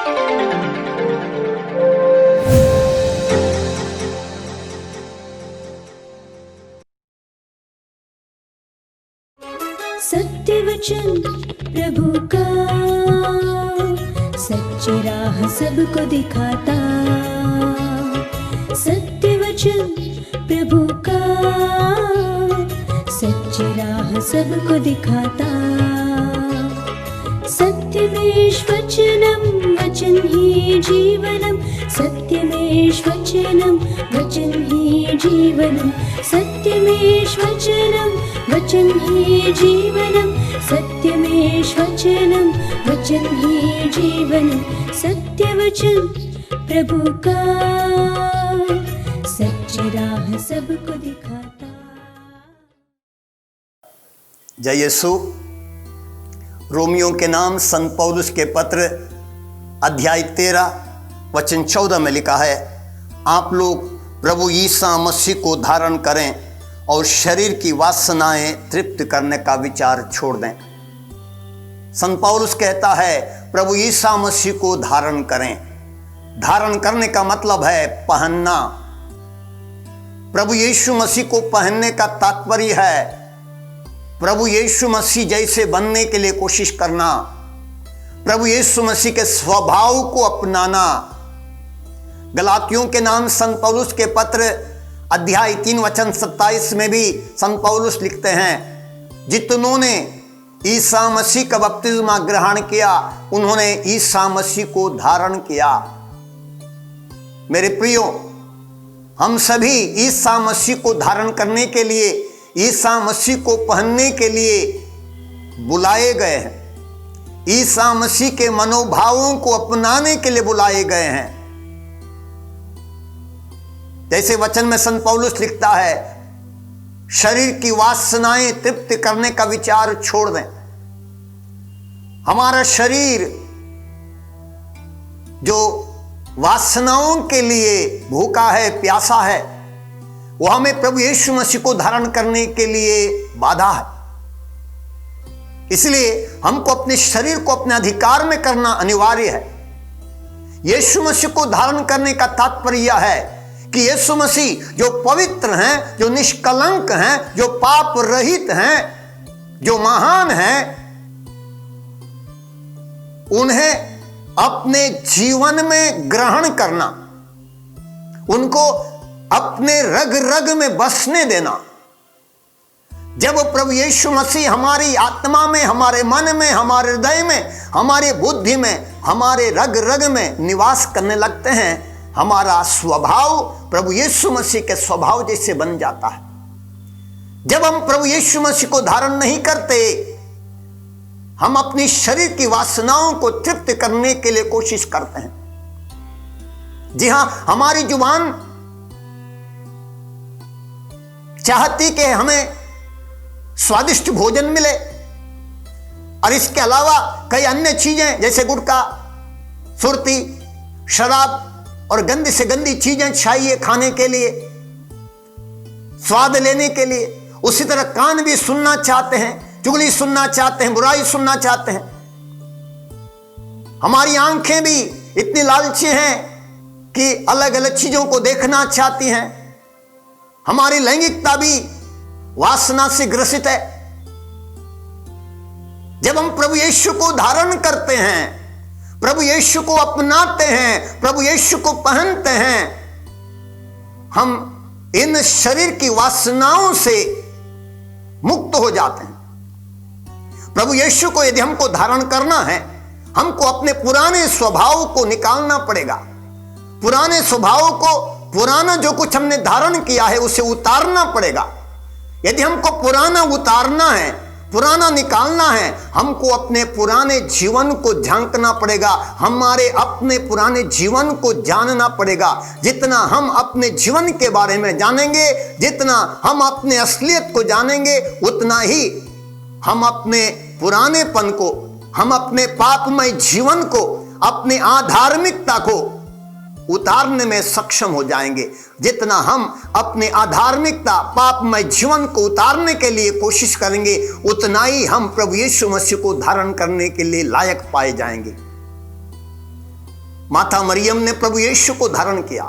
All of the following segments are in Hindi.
सत्य वचन प्रभु का, सच्ची राह सबको दिखाता। सत्य वचन प्रभु का, सच्ची राह सबको दिखाता। सत्यमेष वचनम वचन ही जीवनम, सत्यमेष वचनम वचन ही जीवनम, सत्यमेष वचनम वचन ही जीवनम, सत्यमेष वचनम वचन ही जीवनम। सत्य वचन प्रभु का, सच्ची राह सबको दिखाता। जय यीशु। रोमियो के नाम संत पौलुस के पत्र अध्याय 13 वचन 14 में लिखा है, आप लोग प्रभु यीशु मसीह को धारण करें और शरीर की वासनाएं तृप्त करने का विचार छोड़ दें। संत पौलुस कहता है प्रभु यीशु मसीह को धारण करें। धारण करने का मतलब है पहनना। प्रभु यीशु मसीह को पहनने का तात्पर्य है प्रभु यीशु मसीह जैसे बनने के लिए कोशिश करना, प्रभु यीशु मसीह के स्वभाव को अपनाना। गलातियों के नाम संत पौलुस के पत्र अध्याय 3 वचन 27 में भी संत पौलुस लिखते हैं, जितनों ने ईसा मसीह का बपतिस्मा ग्रहण किया उन्होंने ईसा मसीह को धारण किया। मेरे प्रियो, हम सभी ईसा मसीह को धारण करने के लिए, ईसा मसीह को पहनने के लिए बुलाए गए हैं। ईसा मसीह के मनोभावों को अपनाने के लिए बुलाए गए हैं। जैसे वचन में संत पौलुस लिखता है, शरीर की वासनाएं तृप्त करने का विचार छोड़ दें। हमारा शरीर जो वासनाओं के लिए भूखा है, प्यासा है, वो हमें प्रभु यीशु मसीह को धारण करने के लिए बाधा है। इसलिए हमको अपने शरीर को अपने अधिकार में करना अनिवार्य है। यीशु मसीह को धारण करने का तात्पर्य है कि यीशु मसीह जो पवित्र हैं, जो निष्कलंक हैं, जो पाप रहित हैं, जो महान हैं, उन्हें अपने जीवन में ग्रहण करना, उनको अपने रग रग में बसने देना। जब प्रभु यीशु मसीह हमारी आत्मा में, हमारे मन में, हमारे हृदय में, हमारी बुद्धि में, हमारे रग रग में निवास करने लगते हैं, हमारा स्वभाव प्रभु यीशु मसीह के स्वभाव जैसे बन जाता है। जब हम प्रभु यीशु मसीह को धारण नहीं करते, हम अपनी शरीर की वासनाओं को तृप्त करने के लिए कोशिश करते हैं। जी हां, हमारी जुबान चाहती कि हमें स्वादिष्ट भोजन मिले और इसके अलावा कई अन्य चीजें जैसे गुटखा, सुरती, शराब और गंदी से गंदी चीजें चाहिए खाने के लिए, स्वाद लेने के लिए। उसी तरह कान भी सुनना चाहते हैं, चुगली सुनना चाहते हैं, बुराई सुनना चाहते हैं। हमारी आंखें भी इतनी लालची हैं कि अलग अलग चीजों को देखना चाहती हैं। हमारी लैंगिकता भी वासना से ग्रसित है। जब हम प्रभु यीशु को धारण करते हैं, प्रभु यीशु को अपनाते हैं, प्रभु यीशु को पहनते हैं, हम इन शरीर की वासनाओं से मुक्त हो जाते हैं। प्रभु यीशु को यदि हमको धारण करना है, हमको अपने पुराने स्वभाव को निकालना पड़ेगा। पुराने स्वभाव को, पुराना जो कुछ हमने धारण किया है उसे उतारना पड़ेगा। यदि हमको पुराना उतारना है, पुराना निकालना है, हमको अपने पुराने जीवन को झांकना पड़ेगा, हमारे अपने पुराने जीवन को जानना पड़ेगा। जितना हम अपने जीवन के बारे में जानेंगे, जितना हम अपने असलियत को जानेंगे, उतना ही हम अपने पुरानेपन को, हम अपने पापमय जीवन को, अपने आधार्मिकता को उतारने में सक्षम हो जाएंगे। जितना हम अपने आधार्मिकता, पापमय जीवन को उतारने के लिए कोशिश करेंगे, उतना ही हम प्रभु यीशु मसीह को धारण करने के लिए लायक पाए जाएंगे। माता मरियम ने प्रभु यीशु को धारण किया,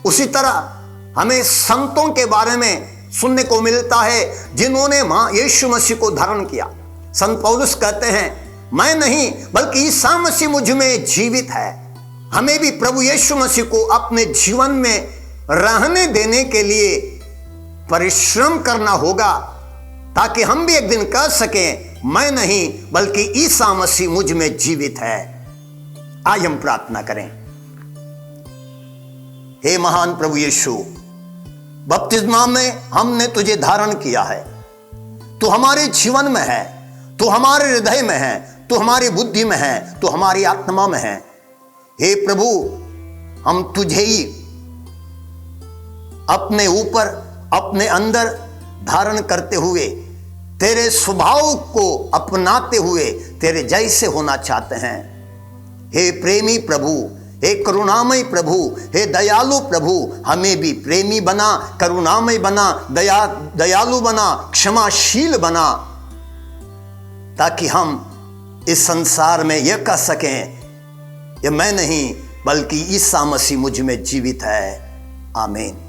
उसी तरह हमें संतों के बारे में सुनने को मिलता है जिन्होंने यीशु मसीह को धारण किया। संत पौलुस कहते हैं, मैं नहीं बल्कि ईसा मसीह मुझ में जीवित है। हमें भी प्रभु यीशु मसीह को अपने जीवन में रहने देने के लिए परिश्रम करना होगा, ताकि हम भी एक दिन कह सकें, मैं नहीं बल्कि ईसा मसीह मुझ में जीवित है। आज हम प्रार्थना करें। हे महान प्रभु यीशु, बपतिस्मा में हमने तुझे धारण किया है। तू हमारे जीवन में है, तू हमारे हृदय में है, तू हमारी बुद्धि में है, तू हमारी आत्मा में है। हे प्रभु, हम तुझे ही अपने ऊपर, अपने अंदर धारण करते हुए, तेरे स्वभाव को अपनाते हुए तेरे जैसे होना चाहते हैं। हे प्रेमी प्रभु, हे करुणामय प्रभु, हे दयालु प्रभु, हमें भी प्रेमी बना, करुणामय बना, दयालु बना, क्षमाशील बना, ताकि हम इस संसार में यह कह सकें, ये मैं नहीं बल्कि ईसा मसीह मुझ में जीवित है। आमीन।